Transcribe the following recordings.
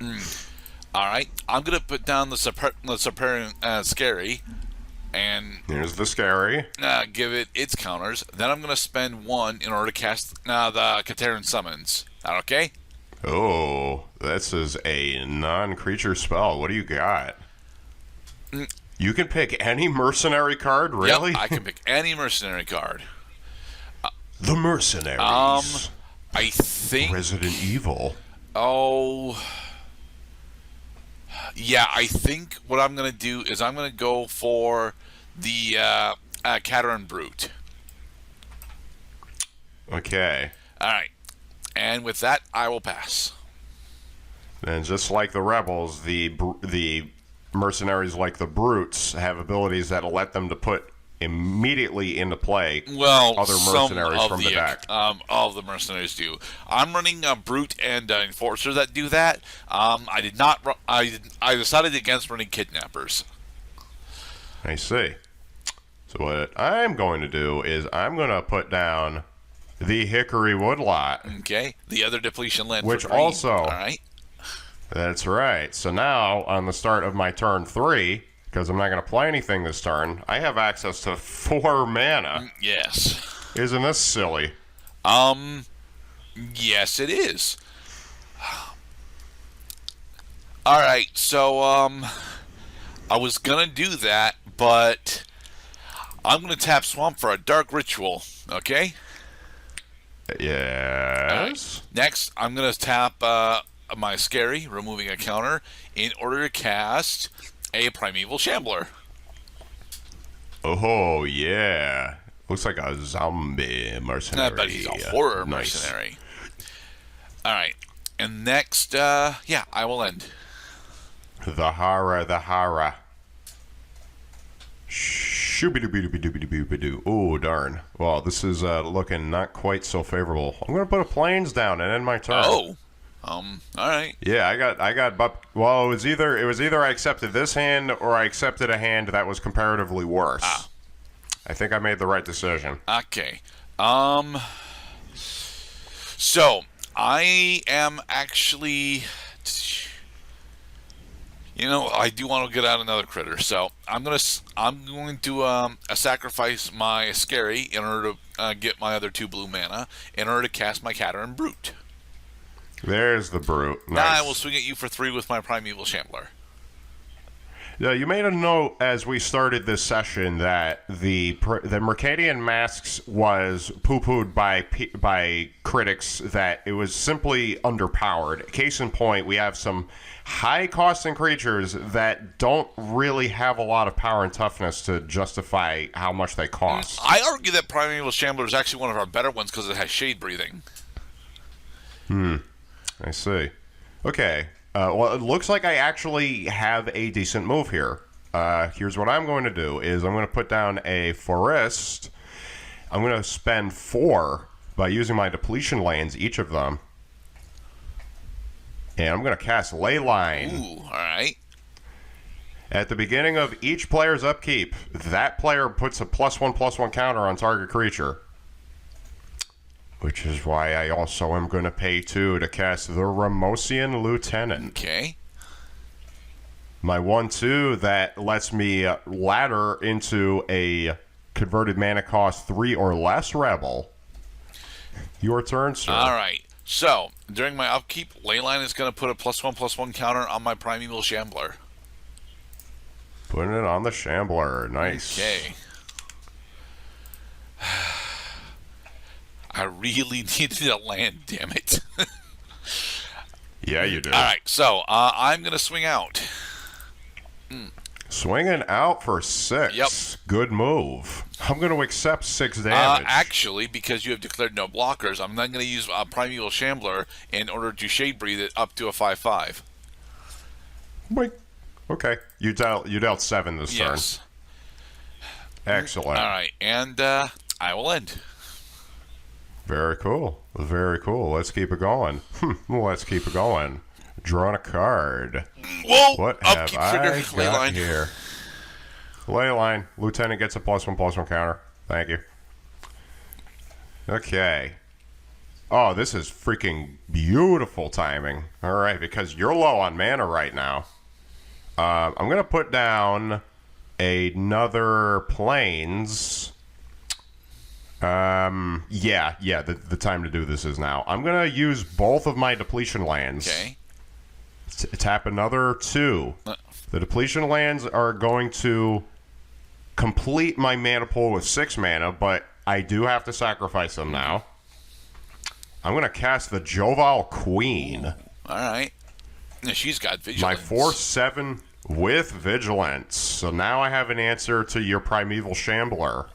All right, I'm gonna put down the scary and Here's the scary. give it its counters. Then I'm gonna spend one in order to cast the Katerin summons. That okay? Oh, this is a non-creature spell. What do you got? You can pick any mercenary card, really? Yep, I can pick any mercenary card. The mercenaries. I think. Resident Evil. Oh, yeah. I think what I'm gonna do is I'm gonna go for the Katerin Brute. Okay. All right, and with that, I will pass. And just like the rebels, the mercenaries, like the brutes, have abilities that'll let them to put immediately into play other mercenaries from the deck. All of the mercenaries do. I'm running a brute and enforcer that do that. I did not. I decided against running kidnappers. I see. So what I'm going to do is I'm going to put down the Hickory Woodlot. Okay. The other depletion land, which for green. Also, all right. That's right. So now on the start of my turn 3. Because I'm not going to play anything this turn, I have access to 4 mana. Yes. Isn't this silly? Yes, it is. All right, so I was gonna do that, but I'm gonna tap Swamp for a Dark Ritual. Okay. Yes. Right. Next, I'm gonna tap my Scary, removing a counter, in order to cast a Primeval Shambler. Oh, yeah. Looks like a zombie mercenary. But he's a horror mercenary. All right. And next, yeah, I will end. The Hara. Shooby-dooby-dooby-dooby-doo. Oh, darn. Well, this is looking not quite so favorable. I'm going to put a plains down and end my turn. Oh. All right. Yeah, I got well, it was either I accepted this hand or I accepted a hand that was comparatively worse. I think I made the right decision. Okay. So I am actually, I do want to get out another critter. So I'm going to sacrifice my Scary in order to get my other 2 blue mana in order to cast my Katerin Brute. There's the Brute. Nice. Now I will swing at you for 3 with my Primeval Shambler. Yeah, you made a note as we started this session that the Mercadian Masques was poo-pooed by critics, that it was simply underpowered. Case in point, we have some high-costing creatures that don't really have a lot of power and toughness to justify how much they cost. I argue that Primeval Shambler is actually one of our better ones because it has shade breathing. I see. Okay. Well, it looks like I actually have a decent move here. Here's what I'm going to do is I'm going to put down a forest. I'm going to spend 4 by using my depletion lands, each of them. And I'm going to cast Leyline. Ooh, all right. At the beginning of each player's upkeep, that player puts a +1/+1 counter on target creature. Which is why I also am going to pay 2 to cast the Ramosian Lieutenant. Okay. My 1/2 that lets me ladder into a converted mana cost 3 or less rebel. Your turn, sir. All right. So, during my upkeep, Leyline is going to put a +1/+1 counter on my Primeval Shambler. Putting it on the Shambler. Nice. Okay. I really needed a land, damn it. Yeah, you do. All right, so I'm going to swing out. Swinging out for 6. Yep. Good move. I'm going to accept 6 damage. Actually, because you have declared no blockers, I'm not going to use Primeval Shambler in order to Shade Breathe it up to a 5/5. Wait. Okay. You dealt 7 this turn. Yes. Excellent. All right, and I will end. Very cool. Very cool. Let's keep it going. Let's keep it going. Drawing a card. Whoa! What have Upkeep I trigger, got Leyline. here? Leyline. Lieutenant gets a +1/+1 counter. Thank you. Okay. Oh, this is freaking beautiful timing. All right, because you're low on mana right now. I'm going to put down another plains. The time to do this is now. I'm going to use both of my depletion lands. Okay. Tap another 2. The depletion lands are going to complete my mana pool with 6 mana, but I do have to sacrifice them now. I'm going to cast the Joval Queen. All right. She's got vigilance. My 4/7 with vigilance. So now I have an answer to your Primeval Shambler.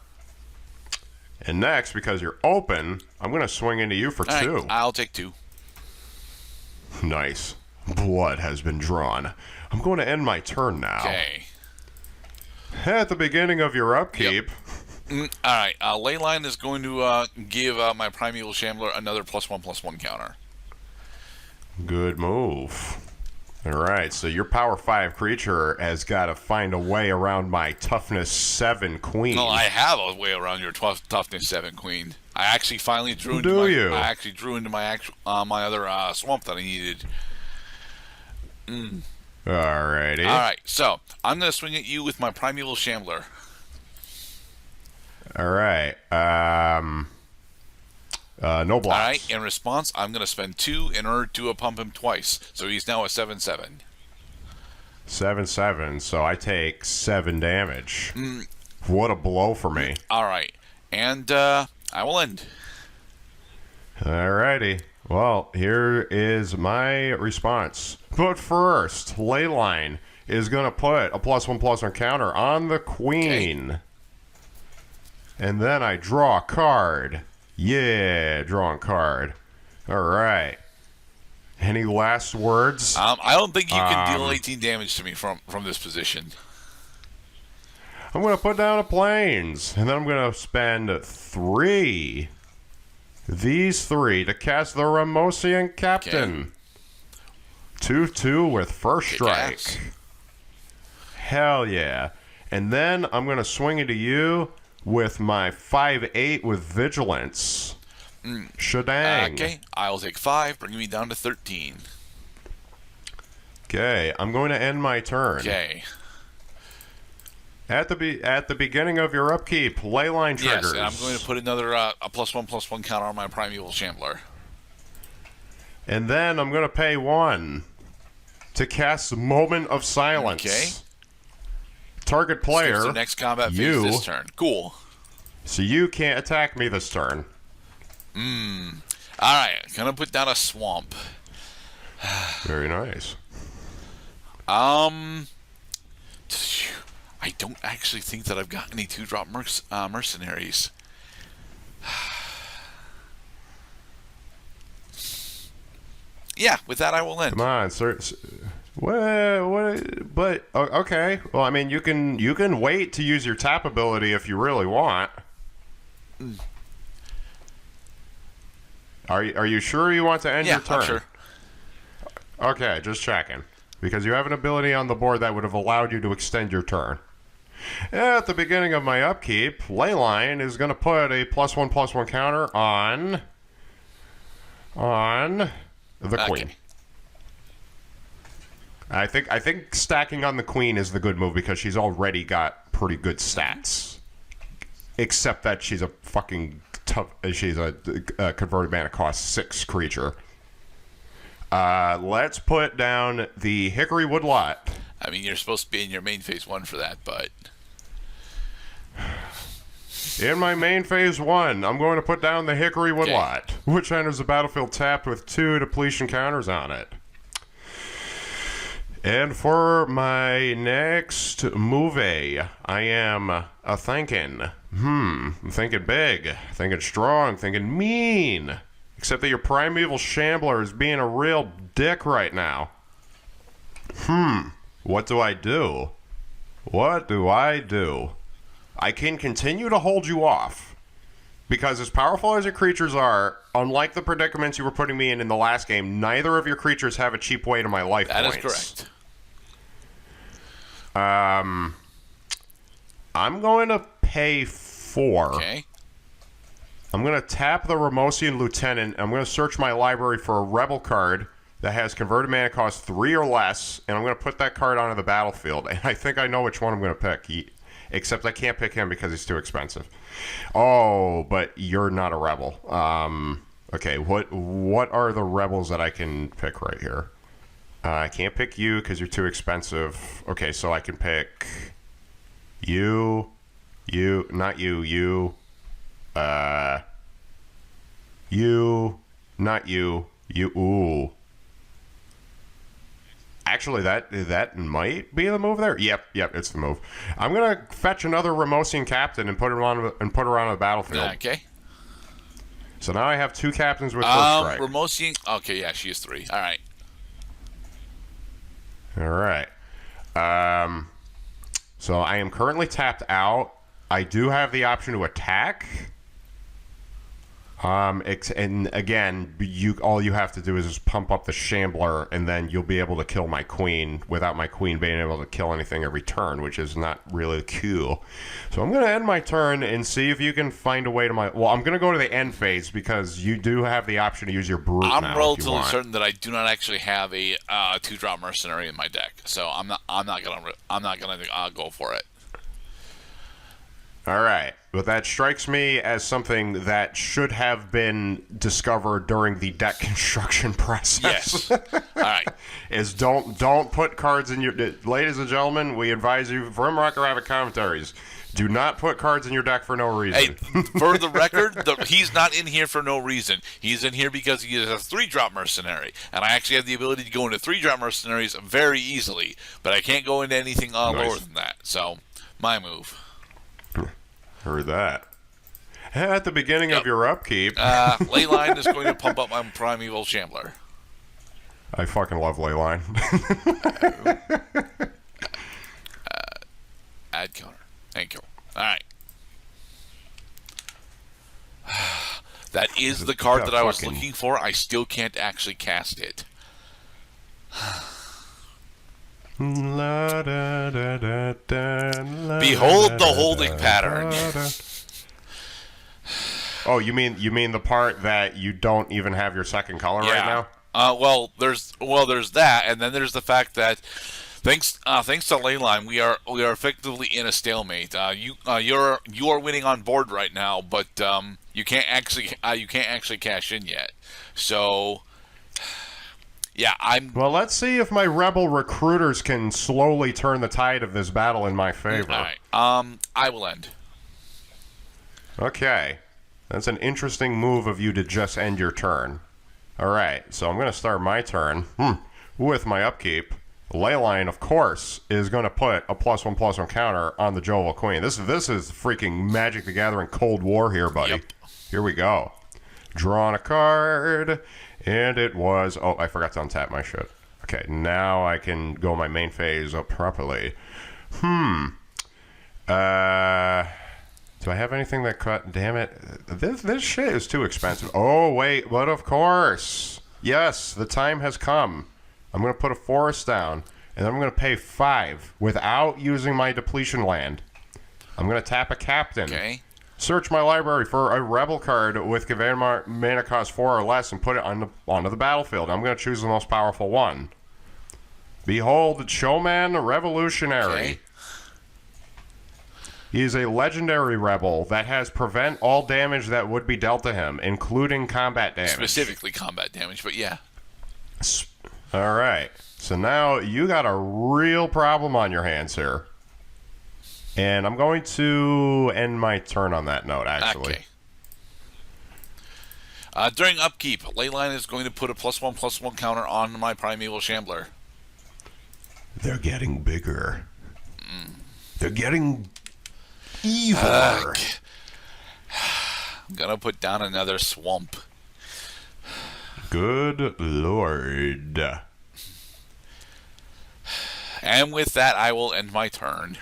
And next, because you're open, I'm going to swing into you for 2. Right, I'll take 2. Nice. Blood has been drawn. I'm going to end my turn now. Okay. At the beginning of your upkeep... Yep. All right. Leyline is going to give my Primeval Shambler another +1/+1 counter. Good move. All right, so your power 5 creature has got to find a way around my toughness 7 queen. No, I have a way around your toughness 7 queen. I actually finally drew into you? I actually drew into my my other swamp that I needed. Alrighty. All right, so I'm going to swing at you with my Primeval Shambler. All right. No blocks. All right. In response, I'm going to spend 2 in order to pump him twice. So he's now a 7/7. 7/7. So I take 7 damage. What a blow for me. All right, and I will end. Alrighty. Well, here is my response. But first, Leyline is going to put a +1/+1 counter on the queen. Okay. And then I draw a card. Yeah, drawing card. All right. Any last words? I don't think you can deal 18 damage to me from this position. I'm going to put down a plains, and then I'm going to spend 3. These 3 to cast the Ramosian Captain. 2/2 with first strike. Ass. Hell yeah. And then I'm going to swing into you with my 5/8 with vigilance. Shadang. Okay, I'll take 5, bringing me down to 13. Okay, I'm going to end my turn. Okay. At the beginning of your upkeep, Leyline triggers. Yes, and I'm going to put another a +1/+1 counter on my Primeval Shambler. And then I'm going to pay 1 to cast Moment of Silence. Okay. Target player. Skips the next combat phase this turn. Cool. So you can't attack me this turn. Alright, gonna put down a swamp. Very nice. I don't actually think that I've got any 2-drop mercenaries. Yeah, with that I will end. Come on, sir. What? But okay. Well, I mean, you can wait to use your tap ability if you really want. Are you sure you want to end your turn? I'm sure. Okay, just checking. Because you have an ability on the board that would have allowed you to extend your turn. At the beginning of my upkeep, Leyline is going to put a +1/+1 counter on the queen. I think stacking on the queen is the good move because she's already got pretty good stats. Except that she's a fucking tough. She's a converted mana cost 6 creature. Let's put down the Hickory Woodlot. I mean, you're supposed to be in your main phase 1 for that, but In my main phase 1, I'm going to put down the Hickory Woodlot, which enters the battlefield tapped with 2 depletion counters on it. And for my next movie, I am thinking, I'm thinking big, thinking strong, thinking mean. Except that your Primeval Shambler is being a real dick right now. What do I do? What do I do? I can continue to hold you off. Because as powerful as your creatures are, unlike the predicaments you were putting me in the last game, neither of your creatures have a cheap way to my life that points. is correct. I'm going to pay 4. Okay. I'm going to tap the Remosian Lieutenant. I'm going to search my library for a Rebel card that has converted mana cost 3 or less, and I'm going to put that card onto the battlefield. And I think I know which one I'm going to pick, except I can't pick him because he's too expensive. Oh, but you're not a Rebel. Okay, what are the Rebels that I can pick right here? I can't pick you because you're too expensive. Okay, so I can pick you, not you, you, not you, ooh. Actually, that might be the move there. Yep, it's the move. I'm gonna fetch another Remosian captain and put her on the battlefield. Okay. So now I have 2 captains with first strike. Remosian. Okay, yeah, she is 3. All right. All right. So I am currently tapped out. I do have the option to attack. And again, all you have to do is just pump up the Shambler, and then you'll be able to kill my queen without my queen being able to kill anything every turn, which is not really cool. So I'm going to end my turn and see if you can find a way to Well, I'm going to go to the end phase because you do have the option to use your brute. I'm relatively certain that I do not actually have a 2-drop mercenary in my deck, so I'm not gonna go for it. All right. But that strikes me as something that should have been discovered during the deck construction process. Yes. All right. Is don't put cards in your... Ladies and gentlemen, we advise you from Rocker Rabbit Commentaries, do not put cards in your deck for no reason. Hey, for the record, he's not in here for no reason. He's in here because he is a 3-drop mercenary, and I actually have the ability to go into 3-drop mercenaries very easily, but I can't go into anything lower than that. So, my move. Heard that. At the beginning of your upkeep. Leyline is going to pump up my Primeval Shambler. I fucking love Leyline. Add counter. Thank you. All right. That is the card that I was looking for. I still can't actually cast it. Behold the holding pattern. Oh, you mean the part that you don't even have your second color right now? Well, there's that, and then there's the fact that thanks to Leyline, we are effectively in a stalemate. You are winning on board right now, but you can't actually cash in yet. So. Yeah, Well, let's see if my Rebel recruiters can slowly turn the tide of this battle in my favor. All right. I will end. Okay. That's an interesting move of you to just end your turn. All right. So I'm going to start my turn with my upkeep. Leyline, of course, is going to put a +1/+1 counter on the Jovial Queen. This is freaking Magic the Gathering Cold War here, buddy. Yep. Here we go. Drawing a card. And it was... Oh, I forgot to untap my shit. Okay, now I can go my main phase up properly. Do I have anything that cut... Damn it. This shit is too expensive. Oh, wait. But of course. Yes, the time has come. I'm going to put a forest down. And then I'm going to pay 5 without using my depletion land. I'm going to tap a captain. Okay. Search my library for a Rebel card with converted mana cost 4 or less and put it onto the battlefield. I'm going to choose the most powerful one. Behold, Showman Revolutionary. Okay. He is a legendary Rebel that has prevent all damage that would be dealt to him, including combat damage. Specifically combat damage, but yeah. All right. So now you got a real problem on your hands here. And I'm going to end my turn on that note, actually. Okay. During upkeep, Leyline is going to put a +1/+1 counter on my Primeval Shambler. They're getting bigger. They're getting eviler. I'm going to put down another swamp. Good Lord. And with that, I will end my turn.